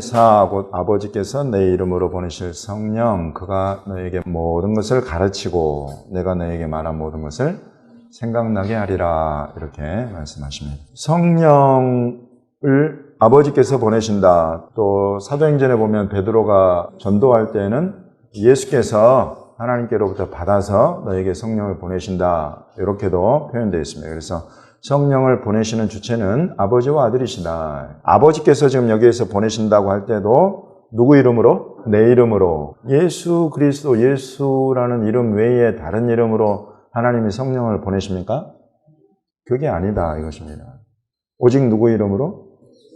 보혜사 곧 아버지께서 내 이름으로 보내실 성령 그가 너에게 모든 것을 가르치고 내가 너에게 말한 모든 것을 생각나게 하리라 이렇게 말씀하십니다. 성령을 아버지께서 보내신다. 또 사도행전에 보면 베드로가 전도할 때는 예수께서 하나님께로부터 받아서 너에게 성령을 보내신다 이렇게도 표현되어 있습니다. 그래서 성령을 보내시는 주체는 아버지와 아들이시다. 아버지께서 지금 여기에서 보내신다고 할 때도 누구 이름으로? 내 이름으로. 예수 그리스도, 예수라는 이름 외에 다른 이름으로 하나님이 성령을 보내십니까? 그게 아니다 이것입니다. 오직 누구 이름으로?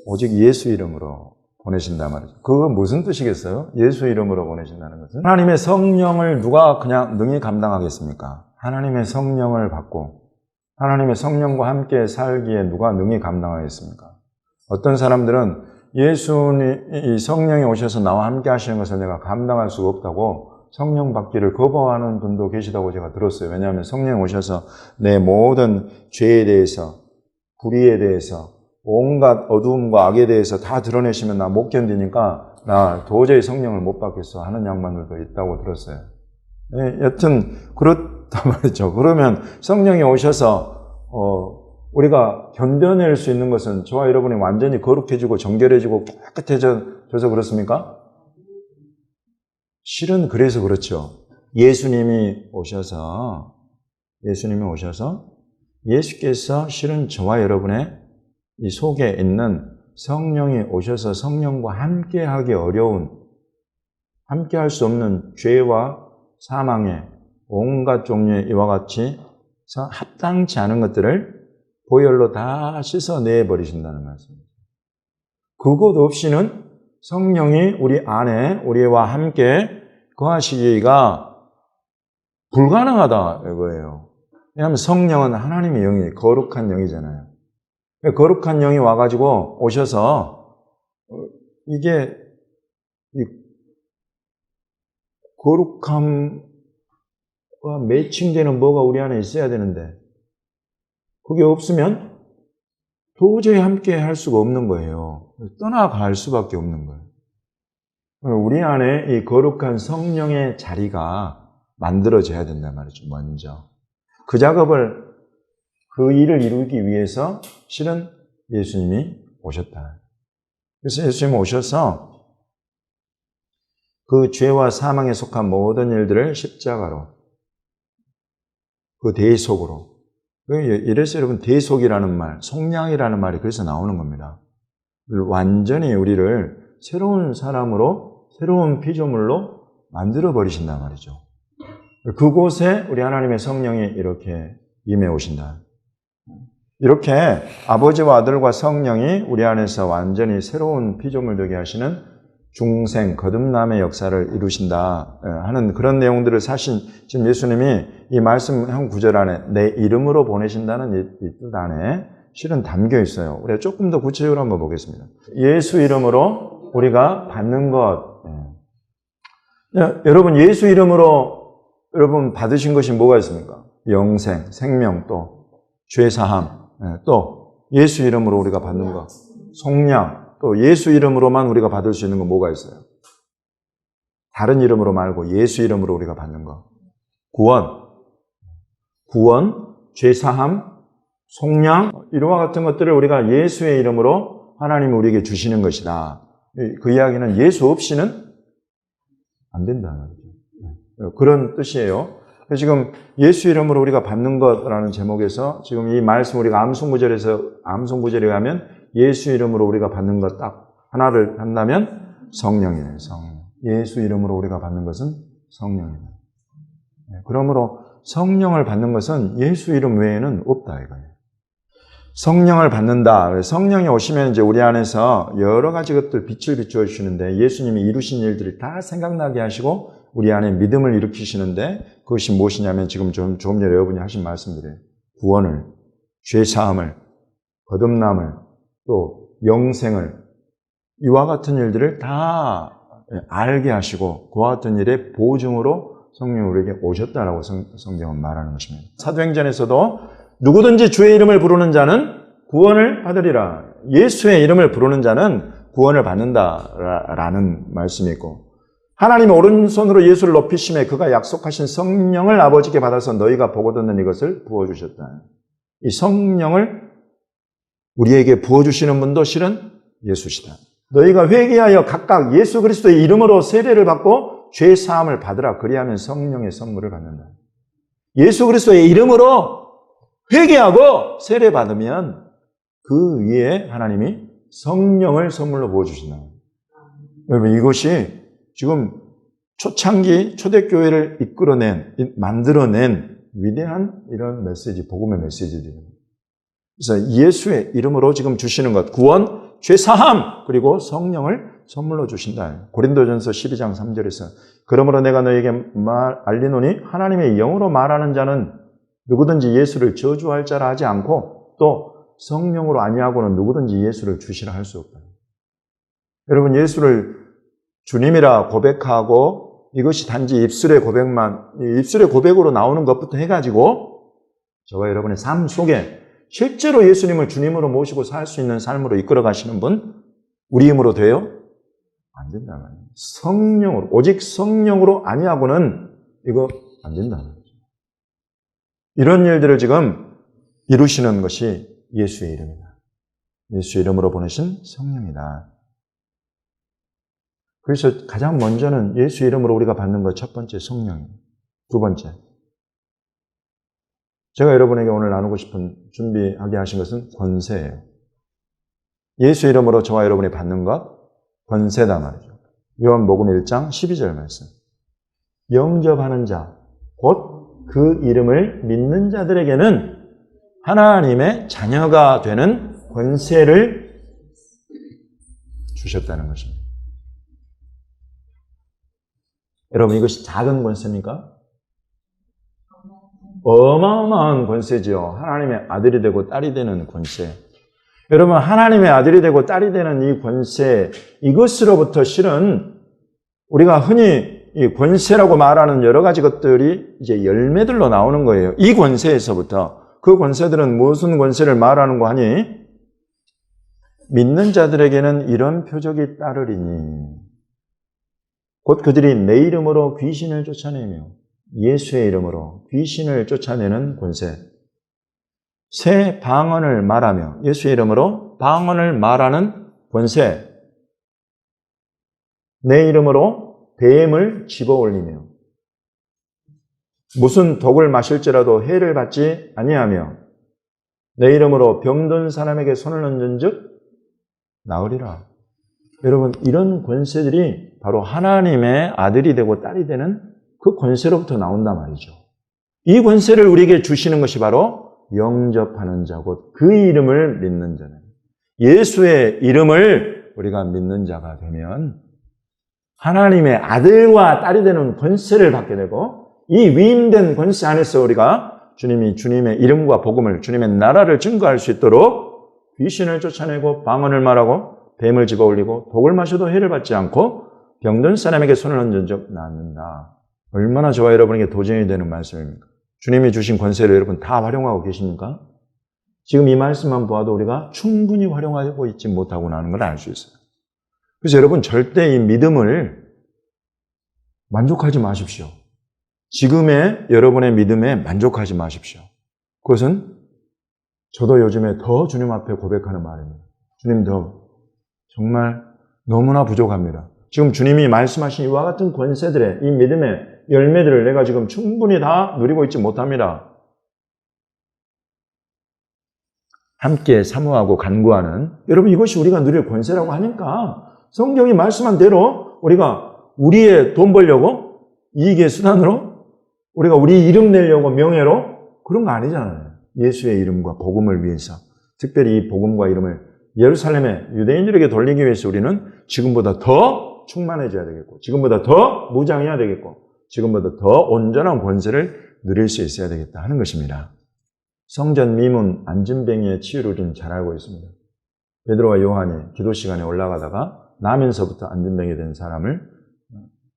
오직 예수 이름으로 보내신단 말이죠. 그건 무슨 뜻이겠어요? 예수 이름으로 보내신다는 것은? 하나님의 성령을 누가 그냥 능히 감당하겠습니까? 하나님의 성령을 받고 하나님의 성령과 함께 살기에 누가 능히 감당하겠습니까? 어떤 사람들은 예수님, 성령이 오셔서 나와 함께 하시는 것을 내가 감당할 수가 없다고 성령 받기를 거부하는 분도 계시다고 제가 들었어요. 왜냐하면 성령이 오셔서 내 모든 죄에 대해서, 불의에 대해서, 온갖 어두움과 악에 대해서 다 드러내시면 나 못 견디니까 나 도저히 성령을 못 받겠어 하는 양반들도 있다고 들었어요. 네, 여튼 그렇단 말이죠. 그러면 성령이 오셔서 우리가 견뎌낼 수 있는 것은 저와 여러분이 완전히 거룩해지고 정결해지고 깨끗해져서 그렇습니까? 실은 그래서 그렇죠. 예수님이 오셔서 예수께서 실은 저와 여러분의 이 속에 있는 성령이 오셔서 성령과 함께하기 어려운, 함께할 수 없는 죄와 사망의 온갖 종류의 이와 같이 합당치 않은 것들을 보혈로 다 씻어내버리신다는 말씀입니다. 그것 없이는 성령이 우리 안에 우리와 함께 거하시기가 불가능하다 이거예요. 왜냐하면 성령은 하나님의 영이 거룩한 영이잖아요. 거룩한 영이 와가지고 오셔서 이게 거룩함과 매칭되는 뭐가 우리 안에 있어야 되는데 그게 없으면 도저히 함께 할 수가 없는 거예요. 떠나갈 수밖에 없는 거예요. 우리 안에 이 거룩한 성령의 자리가 만들어져야 된단 말이죠. 먼저 그 작업을 그 일을 이루기 위해서 실은 예수님이 오셨다. 그래서 예수님이 오셔서 그 죄와 사망에 속한 모든 일들을 십자가로 그 대속으로 이래서 여러분 대속이라는 말, 속량이라는 말이 그래서 나오는 겁니다. 완전히 우리를 새로운 사람으로 새로운 피조물로 만들어 버리신단 말이죠. 그곳에 우리 하나님의 성령이 이렇게 임해 오신다. 이렇게 아버지와 아들과 성령이 우리 안에서 완전히 새로운 피조물 되게 하시는 중생, 거듭남의 역사를 이루신다 하는 그런 내용들을 사실 지금 예수님이 이 말씀 한 구절 안에 내 이름으로 보내신다는 이 뜻 안에 실은 담겨 있어요. 우리가 조금 더 구체적으로 한번 보겠습니다. 예수 이름으로 우리가 받는 것. 여러분 예수 이름으로 여러분 받으신 것이 뭐가 있습니까? 영생, 생명, 또 죄사함, 또 예수 이름으로 우리가 받는 것, 속량, 또 예수 이름으로만 우리가 받을 수 있는 건 뭐가 있어요? 다른 이름으로 말고 예수 이름으로 우리가 받는 것, 구원, 죄사함, 속량, 이와 같은 것들을 우리가 예수의 이름으로 하나님이 우리에게 주시는 것이다. 그 이야기는 예수 없이는 안 된다는 거죠. 그런 뜻이에요. 지금 예수 이름으로 우리가 받는 것라는 제목에서 지금 이 말씀 우리가 암송구절에 가면 예수 이름으로 우리가 받는 것 딱 하나를 한다면 성령이에요. 성령. 예수 이름으로 우리가 받는 것은 성령입니다. 그러므로 성령을 받는 것은 예수 이름 외에는 없다 이거예요. 성령을 받는다. 성령이 오시면 이제 우리 안에서 여러 가지 것들 빛을 비추어 주시는데 예수님이 이루신 일들을 다 생각나게 하시고 우리 안에 믿음을 일으키시는데 그것이 무엇이냐면 지금 조금 전에 여러분이 하신 말씀들이에요. 구원을, 죄사함을, 거듭남을, 또 영생을 이와 같은 일들을 다 알게 하시고 그와 같은 일의 보증으로 성령이 우리에게 오셨다라고 성경은 말하는 것입니다. 사도행전에서도 누구든지 주의 이름을 부르는 자는 구원을 받으리라. 예수의 이름을 부르는 자는 구원을 받는다라는 말씀이 있고, 하나님의 오른손으로 예수를 높이심에 그가 약속하신 성령을 아버지께 받아서 너희가 보고 듣는 이것을 부어주셨다. 이 성령을 우리에게 부어주시는 분도 실은 예수시다. 너희가 회개하여 각각 예수 그리스도의 이름으로 세례를 받고 죄 사함을 받으라. 그리하면 성령의 선물을 받는다. 예수 그리스도의 이름으로 회개하고 세례 받으면 그 위에 하나님이 성령을 선물로 부어주신다. 여러분, 이것이 지금 초창기 초대교회를 만들어낸 위대한 이런 메시지, 복음의 메시지들입니다. 그래서 예수의 이름으로 지금 주시는 것, 구원, 죄사함, 그리고 성령을 선물로 주신다. 고린도전서 12장 3절에서 그러므로 내가 너에게 알리노니 하나님의 영으로 말하는 자는 누구든지 예수를 저주할 자라 하지 않고 또 성령으로 아니하고는 누구든지 예수를 주시라 할 수 없다. 여러분, 예수를 주님이라 고백하고 이것이 단지 입술의 고백으로 나오는 것부터 해가지고 저와 여러분의 삶 속에 실제로 예수님을 주님으로 모시고 살 수 있는 삶으로 이끌어 가시는 분, 우리 힘으로 돼요? 안 된다는 거예요. 성령으로, 오직 성령으로 아니하고는 이거 안 된다는 거죠. 이런 일들을 지금 이루시는 것이 예수의 이름이다. 예수의 이름으로 보내신 성령이다. 그래서 가장 먼저는 예수 이름으로 우리가 받는 것 첫 번째 성령이에요. 두 번째, 제가 여러분에게 오늘 나누고 싶은 준비하게 하신 것은 권세예요. 예수 이름으로 저와 여러분이 받는 것, 권세다 말이죠. 요한복음 1장 12절 말씀. 영접하는 자, 곧 그 이름을 믿는 자들에게는 하나님의 자녀가 되는 권세를 주셨다는 것입니다. 여러분, 이것이 작은 권세입니까? 어마어마한 권세죠. 하나님의 아들이 되고 딸이 되는 권세. 여러분, 하나님의 아들이 되고 딸이 되는 이 권세, 이것으로부터 실은 우리가 흔히 이 권세라고 말하는 여러 가지 것들이 이제 열매들로 나오는 거예요. 이 권세에서부터. 그 권세들은 무슨 권세를 말하는 거 하니? 믿는 자들에게는 이런 표적이 따르리니 곧 그들이 내 이름으로 귀신을 쫓아내며 예수의 이름으로 귀신을 쫓아내는 권세. 새 방언을 말하며 예수의 이름으로 방언을 말하는 권세. 내 이름으로 뱀을 집어올리며 무슨 독을 마실지라도 해를 받지 아니하며 내 이름으로 병든 사람에게 손을 얹은즉 나으리라. 여러분, 이런 권세들이 바로 하나님의 아들이 되고 딸이 되는 그 권세로부터 나온단 말이죠. 이 권세를 우리에게 주시는 것이 바로 영접하는 자, 곧 그 이름을 믿는 자는, 예수의 이름을 우리가 믿는 자가 되면 하나님의 아들과 딸이 되는 권세를 받게 되고, 이 위임된 권세 안에서 우리가 주님의 이름과 복음을, 주님의 나라를 증거할 수 있도록 귀신을 쫓아내고 방언을 말하고 뱀을 집어올리고 독을 마셔도 해를 받지 않고 병든 사람에게 손을 얹은 적 낫는다. 얼마나 저와 여러분에게 도전이 되는 말씀입니까? 주님이 주신 권세를 여러분 다 활용하고 계십니까? 지금 이 말씀만 보아도 우리가 충분히 활용하고 있지 못하고 하는 걸 알 수 있어요. 그래서 여러분, 절대 이 믿음을 만족하지 마십시오. 지금의 여러분의 믿음에 만족하지 마십시오. 그것은 저도 요즘에 더 주님 앞에 고백하는 말입니다. 주님, 정말 너무나 부족합니다. 지금 주님이 말씀하신 이와 같은 권세들의 이 믿음의 열매들을 내가 지금 충분히 다 누리고 있지 못합니다. 함께 사모하고 간구하는, 여러분, 이것이 우리가 누릴 권세라고 하니까 성경이 말씀한 대로 우리가 우리의 돈 벌려고, 이익의 수단으로, 우리가 우리 이름 내려고, 명예로, 그런 거 아니잖아요. 예수의 이름과 복음을 위해서, 특별히 이 복음과 이름을 예루살렘의 유대인들에게 돌리기 위해서 우리는 지금보다 더 충만해져야 되겠고, 지금보다 더 무장해야 되겠고, 지금보다 더 온전한 권세를 누릴 수 있어야 되겠다 하는 것입니다. 성전 미문 안진뱅이의 치유를 좀 잘 알고 있습니다. 베드로와 요한이 기도 시간에 올라가다가 나면서부터 안진뱅이 된 사람을,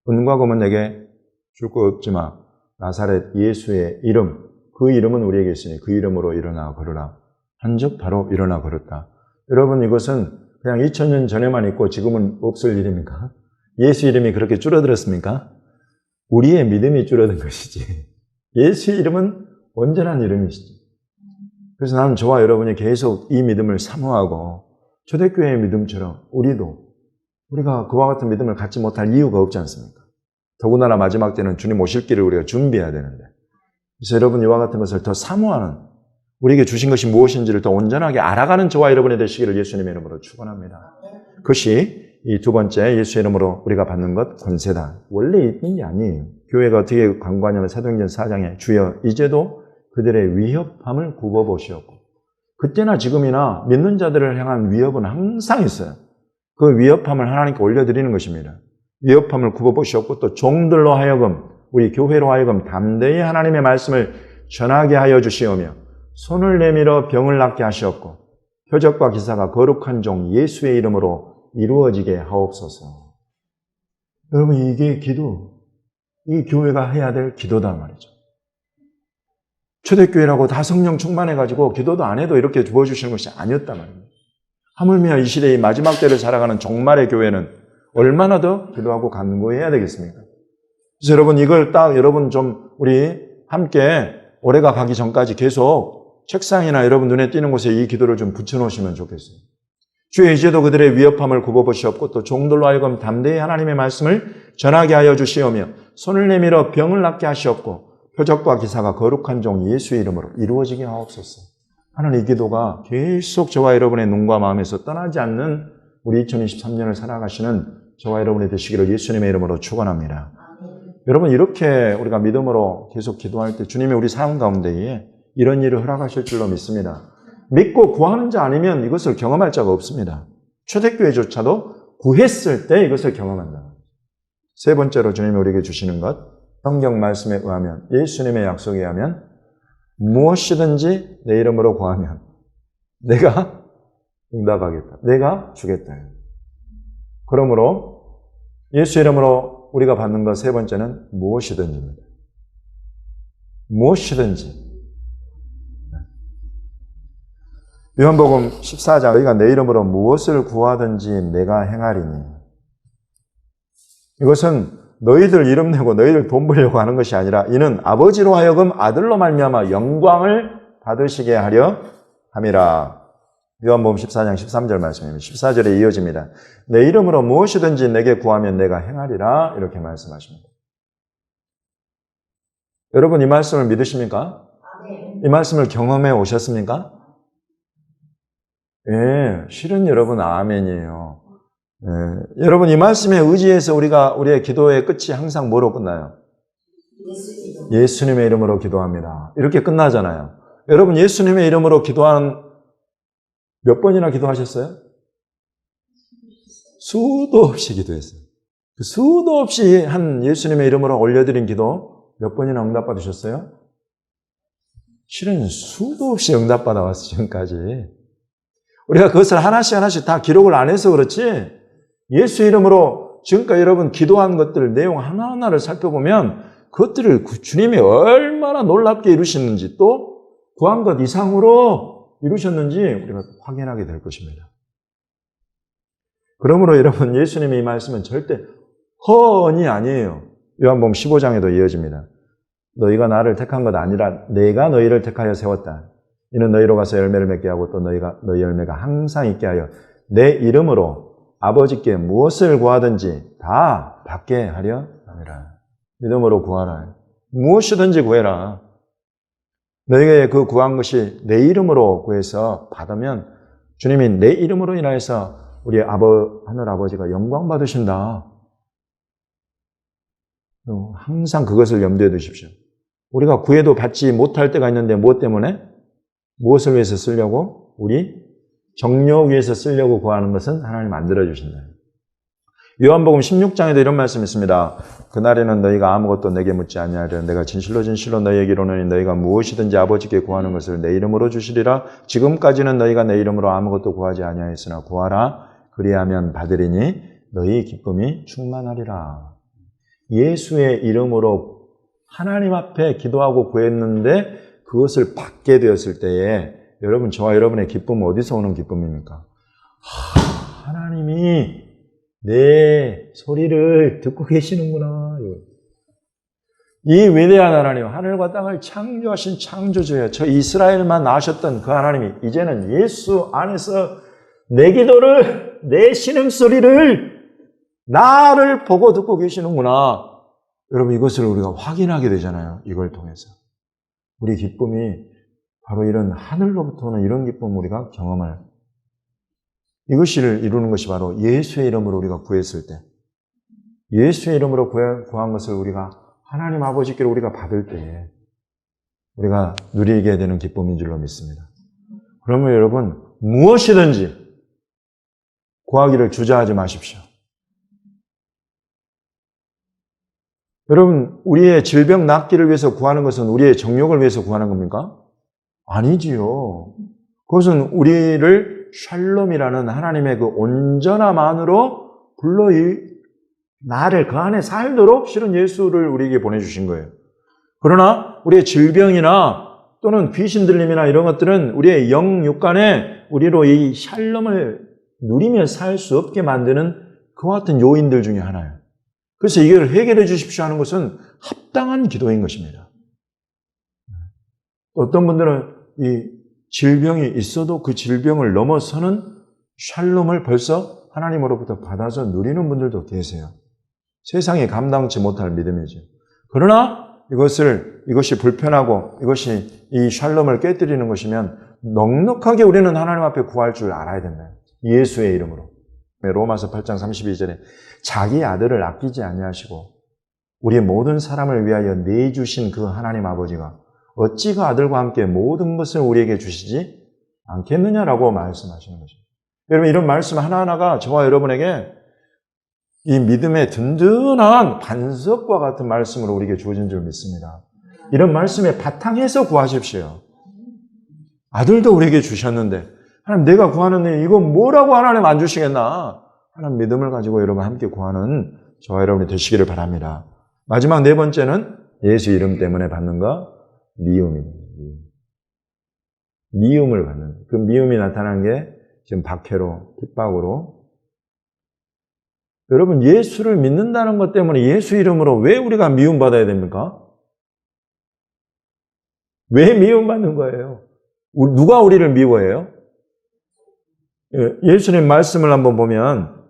은과 금은 내게 줄 것 없지만 나사렛 예수의 이름, 그 이름은 우리에게 있으니 그 이름으로 일어나 걸으라 한즉 바로 일어나 걸었다. 여러분, 이것은 그냥 2000년 전에만 있고 지금은 없을 일입니까? 예수 이름이 그렇게 줄어들었습니까? 우리의 믿음이 줄어든 것이지. 예수 이름은 온전한 이름이시죠. 그래서 나는 저와 여러분이 계속 이 믿음을 사모하고 초대교회의 믿음처럼 우리가 그와 같은 믿음을 갖지 못할 이유가 없지 않습니까? 더군다나 마지막 때는 주님 오실 길을 우리가 준비해야 되는데, 그래서 여러분 이와 같은 것을 더 사모하는, 우리에게 주신 것이 무엇인지를 더 온전하게 알아가는 저와 여러분이 되시기를 예수님의 이름으로 축원합니다. 그것이 이 두 번째 예수 이름으로 우리가 받는 것, 권세다. 원래 있는 게 아니에요. 교회가 어떻게 간구하냐면 사도행전 4장에 주여 이제도 그들의 위협함을 굽어보시었고, 그때나 지금이나 믿는 자들을 향한 위협은 항상 있어요. 그 위협함을 하나님께 올려드리는 것입니다. 위협함을 굽어보시었고, 또 종들로 하여금, 우리 교회로 하여금 담대히 하나님의 말씀을 전하게 하여 주시오며 손을 내밀어 병을 낫게 하시었고 표적과 기사가 거룩한 종 예수의 이름으로 이루어지게 하옵소서. 여러분, 이게 이 교회가 해야 될 기도다 말이죠. 초대교회라고 다 성령 충만해가지고 기도도 안 해도 이렇게 부어주시는 것이 아니었단 말입니다. 하물며 이 시대의 마지막 때를 살아가는 종말의 교회는 얼마나 더 기도하고 간구해야 되겠습니까? 그래서 여러분, 이걸 딱 여러분 좀 우리 함께 올해가 가기 전까지 계속 책상이나 여러분 눈에 띄는 곳에 이 기도를 좀 붙여놓으시면 좋겠어요. 주여 이제도 그들의 위협함을 굽어보시옵고 또 종들로 하여금 담대히 하나님의 말씀을 전하게 하여 주시오며 손을 내밀어 병을 낫게 하시옵고 표적과 기사가 거룩한 종 예수의 이름으로 이루어지게 하옵소서. 하나님, 이 기도가 계속 저와 여러분의 눈과 마음에서 떠나지 않는 우리 2023년을 살아가시는 저와 여러분이 되시기를 예수님의 이름으로 축원합니다. 여러분, 이렇게 우리가 믿음으로 계속 기도할 때 주님이 우리 삶 가운데에 이런 일을 허락하실 줄로 믿습니다. 믿고 구하는 자 아니면 이것을 경험할 자가 없습니다. 초대교회조차도 구했을 때 이것을 경험한다. 세 번째로 주님이 우리에게 주시는 것, 성경 말씀에 의하면, 예수님의 약속에 의하면 무엇이든지 내 이름으로 구하면 내가 응답하겠다. 내가 주겠다. 그러므로 예수 이름으로 우리가 받는 것 세 번째는 무엇이든지입니다. 무엇이든지. 요한복음 14장, 너희가 내 이름으로 무엇을 구하든지 내가 행하리니. 이것은 너희들 이름 내고 너희들 돈 벌려고 하는 것이 아니라 이는 아버지로 하여금 아들로 말미암아 영광을 받으시게 하려 함이라. 요한복음 14장 13절 말씀입니다. 14절에 이어집니다. 내 이름으로 무엇이든지 내게 구하면 내가 행하리라. 이렇게 말씀하십니다. 여러분, 이 말씀을 믿으십니까? 이 말씀을 경험해 오셨습니까? 예, 실은 여러분 아멘이에요. 예, 여러분, 이 말씀에 의지해서 우리의 기도의 끝이 항상 뭐로 끝나요? 예수님의 이름으로 기도합니다. 이렇게 끝나잖아요. 여러분, 예수님의 이름으로 기도한 몇 번이나 기도하셨어요? 수도 없이 기도했어요. 수도 없이 한 예수님의 이름으로 올려드린 기도 몇 번이나 응답받으셨어요? 실은 수도 없이 응답받아 왔어요, 지금까지. 우리가 그것을 하나씩 다 기록을 안 해서 그렇지, 예수 이름으로 지금까지 여러분 기도한 것들 내용 하나하나를 살펴보면 그것들을 주님이 얼마나 놀랍게 이루시는지, 또 구한 것 이상으로 이루셨는지 우리가 확인하게 될 것입니다. 그러므로 여러분, 예수님의 이 말씀은 절대 허언이 아니에요. 요한복음 15장에도 이어집니다. 너희가 나를 택한 것 아니라 내가 너희를 택하여 세웠다. 이는 너희로 가서 열매를 맺게 하고 또 너희 열매가 항상 있게 하여 내 이름으로 아버지께 무엇을 구하든지 다 받게 하려 함이라. 믿음으로 구하라. 무엇이든지 구해라. 너희가 그 구한 것이 내 이름으로 구해서 받으면 주님이 내 이름으로 인하여서 우리 하늘 아버지가 영광 받으신다. 항상 그것을 염두에 두십시오. 우리가 구해도 받지 못할 때가 있는데 무엇 때문에? 무엇을 위해서 쓰려고? 우리 정력 위해서 쓰려고 구하는 것은 하나님 만들어주신다. 요한복음 16장에도 이런 말씀이 있습니다. 그날에는 너희가 아무것도 내게 묻지 아니하리라. 내가 진실로 너희에게 이르노니 너희가 무엇이든지 아버지께 구하는 것을 내 이름으로 주시리라. 지금까지는 너희가 내 이름으로 아무것도 구하지 아니하였으나 구하라. 그리하면 받으리니 너희 기쁨이 충만하리라. 예수의 이름으로 하나님 앞에 기도하고 구했는데 그것을 받게 되었을 때에 여러분, 저와 여러분의 기쁨은 어디서 오는 기쁨입니까? 하나님이 내 소리를 듣고 계시는구나. 이 위대한 하나님, 하늘과 땅을 창조하신 창조주예요. 저 이스라엘만 낳으셨던 그 하나님이 이제는 예수 안에서 내 기도를, 내 신음소리를 나를 보고 듣고 계시는구나. 여러분, 이것을 우리가 확인하게 되잖아요. 이걸 통해서. 우리 기쁨이 바로 이런 하늘로부터 오는 이런 기쁨을 우리가 경험할. 이것을 이루는 것이 바로 예수의 이름으로 우리가 구했을 때, 예수의 이름으로 구한 것을 우리가 하나님 아버지께 우리가 받을 때에 우리가 누리게 되는 기쁨인 줄로 믿습니다. 그러면 여러분, 무엇이든지 구하기를 주저하지 마십시오. 여러분, 우리의 질병 낫기를 위해서 구하는 것은 우리의 정욕을 위해서 구하는 겁니까? 아니지요. 그것은 우리를 샬롬이라는 하나님의 그 온전함만으로 불러 나를 그 안에 살도록 실은 예수를 우리에게 보내주신 거예요. 그러나 우리의 질병이나 또는 귀신 들림이나 이런 것들은 우리의 영육간에 우리로 이 샬롬을 누리며 살 수 없게 만드는 그와 같은 요인들 중에 하나예요. 그래서 이걸 해결해 주십시오 하는 것은 합당한 기도인 것입니다. 어떤 분들은 이 질병이 있어도 그 질병을 넘어서는 샬롬을 벌써 하나님으로부터 받아서 누리는 분들도 계세요. 세상이 감당치 못할 믿음이죠. 그러나 이것이 불편하고 이것이 이 샬롬을 깨뜨리는 것이면 넉넉하게 우리는 하나님 앞에 구할 줄 알아야 된다. 예수의 이름으로. 로마서 8장 32절에 자기 아들을 아끼지 아니하시고 우리의 모든 사람을 위하여 내주신 그 하나님 아버지가 어찌 그 아들과 함께 모든 것을 우리에게 주시지 않겠느냐라고 말씀하시는 것입니다. 여러분, 이런 말씀 하나하나가 저와 여러분에게 이 믿음의 든든한 반석과 같은 말씀으로 우리에게 주어진 줄 믿습니다. 이런 말씀에 바탕에서 구하십시오. 아들도 우리에게 주셨는데 하나님, 내가 구하는 이거 뭐라고 하나님 안 주시겠나? 하나님 믿음을 가지고 여러분 함께 구하는 저와 여러분이 되시기를 바랍니다. 마지막 네 번째는 예수 이름 때문에 받는 거, 미움입니다. 미움을 받는. 그 미움이 나타나는 게 지금 박해로, 핍박으로. 여러분, 예수를 믿는다는 것 때문에 예수 이름으로 왜 우리가 미움받아야 됩니까? 왜 미움받는 거예요? 누가 우리를 미워해요? 예수님 말씀을 한번 보면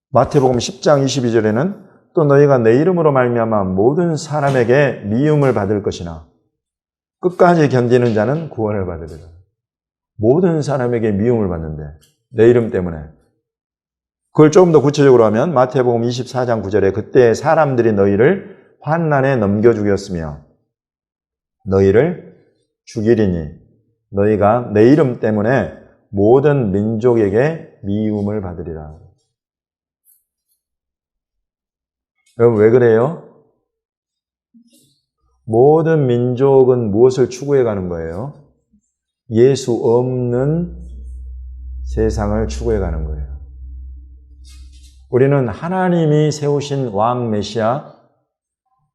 마태복음 10장 22절에는 또 너희가 내 이름으로 말미암아 모든 사람에게 미움을 받을 것이나 끝까지 견디는 자는 구원을 받으리라. 모든 사람에게 미움을 받는데 내 이름 때문에. 그걸 조금 더 구체적으로 하면 마태복음 24장 9절에 그때 사람들이 너희를 환난에 넘겨 죽였으며 너희를 죽이리니 너희가 내 이름 때문에 모든 민족에게 미움을 받으리라. 여러분, 왜 그래요? 모든 민족은 무엇을 추구해 가는 거예요? 예수 없는 세상을 추구해 가는 거예요. 우리는 하나님이 세우신 왕 메시아,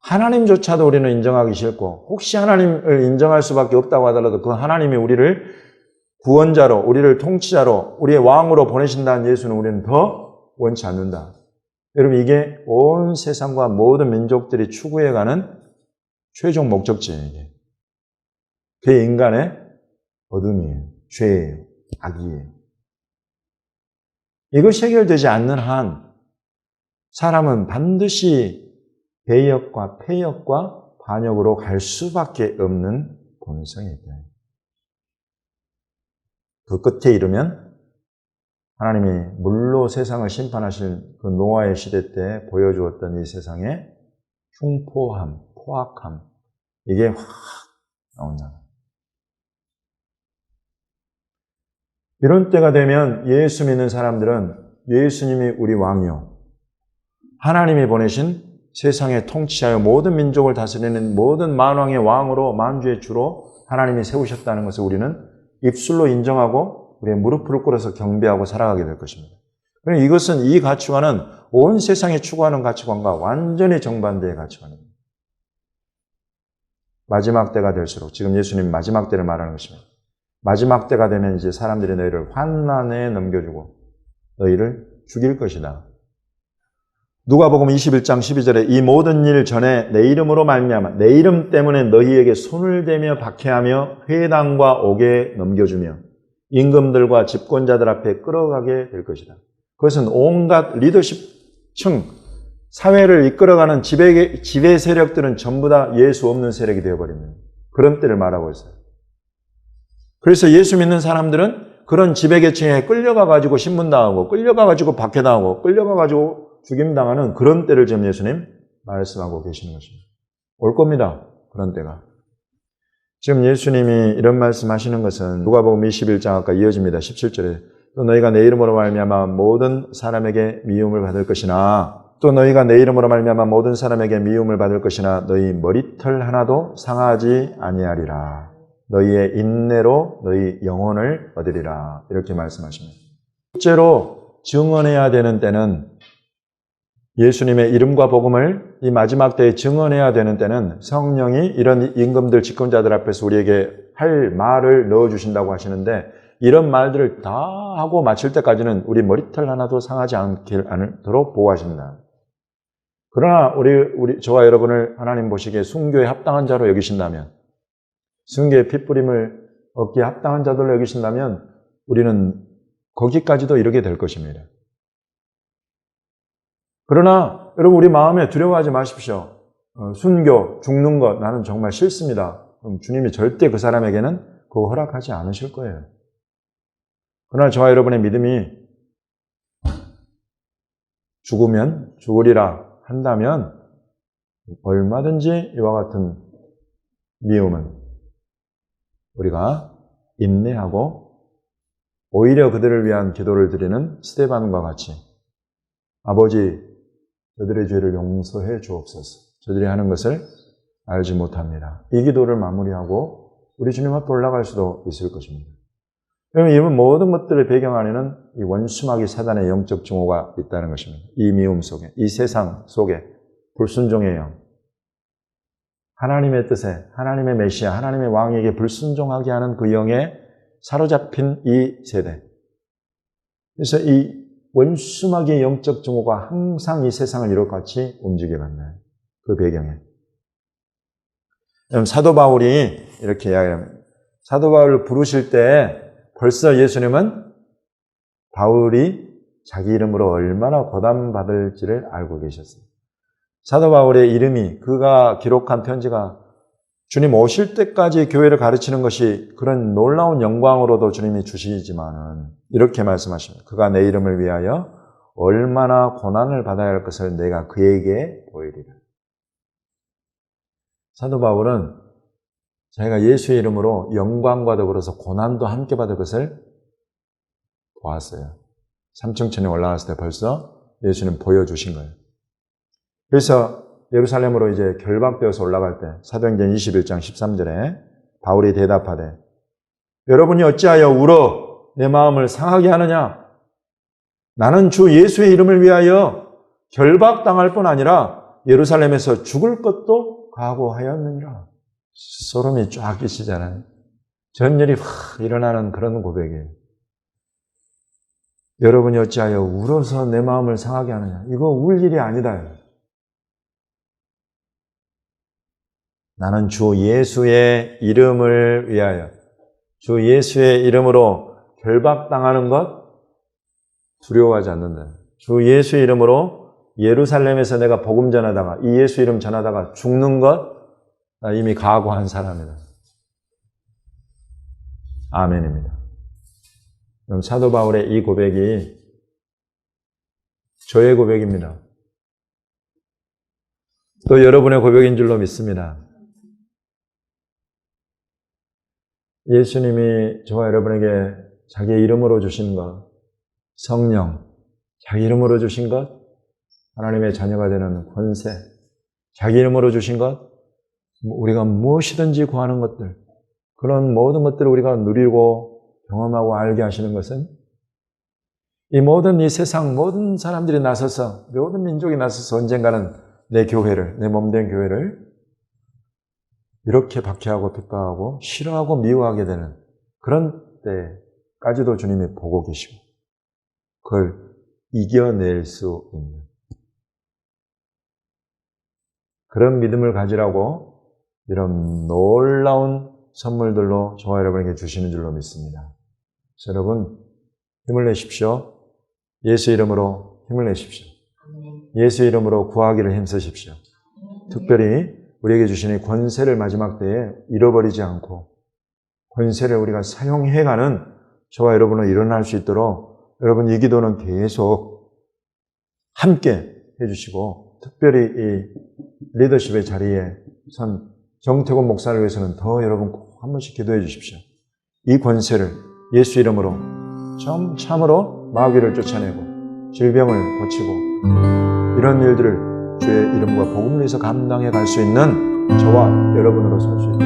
하나님조차도 우리는 인정하기 싫고 혹시 하나님을 인정할 수밖에 없다고 하더라도 그 하나님이 우리를 구원자로, 우리를 통치자로, 우리의 왕으로 보내신다는 예수는 우리는 더 원치 않는다. 여러분, 이게 온 세상과 모든 민족들이 추구해가는 최종 목적지예요. 이게. 그게 인간의 어둠이에요. 죄예요. 악이에요. 이것이 해결되지 않는 한 사람은 반드시 배역과 폐역과 반역으로 갈 수밖에 없는 본성이 있다. 그 끝에 이르면 하나님이 물로 세상을 심판하실 그 노아의 시대 때 보여주었던 이 세상의 흉포함, 포악함, 이게 확 나온다. 이런 때가 되면 예수 믿는 사람들은 예수님이 우리 왕이요, 하나님이 보내신 세상에 통치하여 모든 민족을 다스리는 모든 만왕의 왕으로, 만주의 주로 하나님이 세우셨다는 것을 우리는 입술로 인정하고 우리의 무릎을 꿇어서 경배하고 살아가게 될 것입니다. 그러나 이것은, 이 가치관은 온 세상이 추구하는 가치관과 완전히 정반대의 가치관입니다. 마지막 때가 될수록, 지금 예수님 마지막 때를 말하는 것입니다. 마지막 때가 되면 이제 사람들이 너희를 환난에 넘겨주고 너희를 죽일 것이다. 누가복음 21장 12절에 이 모든 일 전에 내 이름으로 말미암아 내 이름 때문에 너희에게 손을 대며 박해하며 회당과 옥에 넘겨주며 임금들과 집권자들 앞에 끌어가게 될 것이다. 그것은 온갖 리더십층, 사회를 이끌어가는 지배 세력들은 전부 다 예수 없는 세력이 되어버립니다. 그런 때를 말하고 있어요. 그래서 예수 믿는 사람들은 그런 지배계층에 끌려가가지고 신문당하고 끌려가가지고 박해당하고 끌려가가지고 죽임당하는 그런 때를 지금 예수님 말씀하고 계시는 것입니다. 올 겁니다. 그런 때가. 지금 예수님이 이런 말씀하시는 것은 누가복음 21장 아까 이어집니다. 17절에 또 너희가 내 이름으로 말미암아 모든 사람에게 미움을 받을 것이나 또 너희가 내 이름으로 말미암아 모든 사람에게 미움을 받을 것이나 너희 머리털 하나도 상하지 아니하리라. 너희의 인내로 너희 영혼을 얻으리라. 이렇게 말씀하십니다. 실제로 증언해야 되는 때는 예수님의 이름과 복음을 이 마지막 때에 증언해야 되는 때는 성령이 이런 임금들 집권자들 앞에서 우리에게 할 말을 넣어주신다고 하시는데 이런 말들을 다 하고 마칠 때까지는 우리 머리털 하나도 상하지 않도록 보호하신다. 그러나 저와 여러분을 하나님 보시기에 순교에 합당한 자로 여기신다면 순교의 핏부림을 얻기에 합당한 자들로 여기신다면 우리는 거기까지도 이르게 될 것입니다. 그러나 여러분 우리 마음에 두려워하지 마십시오. 순교, 죽는 것 나는 정말 싫습니다. 그럼 주님이 절대 그 사람에게는 그거 허락하지 않으실 거예요. 그러나 저와 여러분의 믿음이 죽으면 죽으리라 한다면 얼마든지 이와 같은 미움은 우리가 인내하고 오히려 그들을 위한 기도를 드리는 스데반과 같이 아버지 저들의 죄를 용서해 주옵소서. 저들이 하는 것을 알지 못합니다. 이 기도를 마무리하고 우리 주님 앞에 올라갈 수도 있을 것입니다. 여러분, 이 모든 것들의 배경 안에는 이 원수마귀 사단의 영적 증오가 있다는 것입니다. 이 미움 속에, 이 세상 속에 불순종의 영, 하나님의 뜻에, 하나님의 메시아, 하나님의 왕에게 불순종하게 하는 그 영에 사로잡힌 이 세대. 그래서 이 원수마귀의 영적 증오가 항상 이 세상을 이렇같이 움직여 만나요. 그 배경에. 사도 바울이 이렇게 이야기합니다. 사도 바울을 부르실 때 벌써 예수님은 바울이 자기 이름으로 얼마나 고난받을지를 알고 계셨어요. 사도 바울의 이름이 그가 기록한 편지가 주님 오실 때까지 교회를 가르치는 것이 그런 놀라운 영광으로도 주님이 주시지만은 이렇게 말씀하십니다. 그가 내 이름을 위하여 얼마나 고난을 받아야 할 것을 내가 그에게 보이리라. 사도 바울은 자기가 예수의 이름으로 영광과 더불어서 고난도 함께 받을 것을 보았어요. 삼층천에 올라갔을 때 벌써 예수님 보여주신 거예요. 그래서 예루살렘으로 이제 결박되어서 올라갈 때 사도행전 21장 13절에 바울이 대답하되 여러분이 어찌하여 울어 내 마음을 상하게 하느냐? 나는 주 예수의 이름을 위하여 결박당할 뿐 아니라 예루살렘에서 죽을 것도 각오하였느니라. 소름이 쫙 끼치잖아요. 전율이 확 일어나는 그런 고백이에요. 여러분이 어찌하여 울어서 내 마음을 상하게 하느냐? 이거 울 일이 아니다. 나는 주 예수의 이름을 위하여 주 예수의 이름으로 결박당하는 것 두려워하지 않는다. 주 예수의 이름으로 예루살렘에서 내가 복음 전하다가 이 예수 이름 전하다가 죽는 것 나 이미 각오한 사람이다. 아멘입니다. 그럼 사도 바울의 이 고백이 저의 고백입니다. 또 여러분의 고백인 줄로 믿습니다. 예수님이 저와 여러분에게 자기 이름으로 주신 것, 성령, 자기 이름으로 주신 것, 하나님의 자녀가 되는 권세, 자기 이름으로 주신 것, 우리가 무엇이든지 구하는 것들, 그런 모든 것들을 우리가 누리고 경험하고 알게 하시는 것은 이 모든 이 세상 모든 사람들이 나서서, 모든 민족이 나서서 언젠가는 내 교회를, 내 몸된 교회를 이렇게 박해하고 핍박하고 싫어하고 미워하게 되는 그런 때까지도 주님이 보고 계시고 그걸 이겨낼 수 있는 그런 믿음을 가지라고 이런 놀라운 선물들로 저와 여러분에게 주시는 줄로 믿습니다. 여러분 힘을 내십시오. 예수 이름으로 힘을 내십시오. 예수 이름으로 구하기를 힘쓰십시오. 특별히 우리에게 주신 이 권세를 마지막 때에 잃어버리지 않고 권세를 우리가 사용해가는 저와 여러분은 일어날 수 있도록 여러분 이 기도는 계속 함께 해주시고 특별히 이 리더십의 자리에 선 정태곤 목사를 위해서는 더 여러분 꼭 한 번씩 기도해 주십시오. 이 권세를 예수 이름으로 참으로 마귀를 쫓아내고 질병을 고치고 이런 일들을 주의 이름과 복음을 위해서 감당해 갈 수 있는 저와 여러분으로 설 수 있도록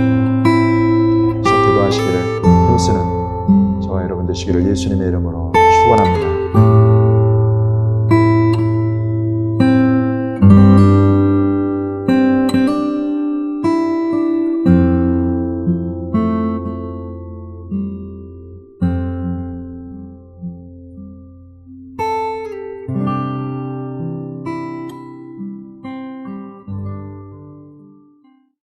계속 기도하시기를 힘쓰는 저와 여러분 되시기를 예수님의 이름으로 축원합니다.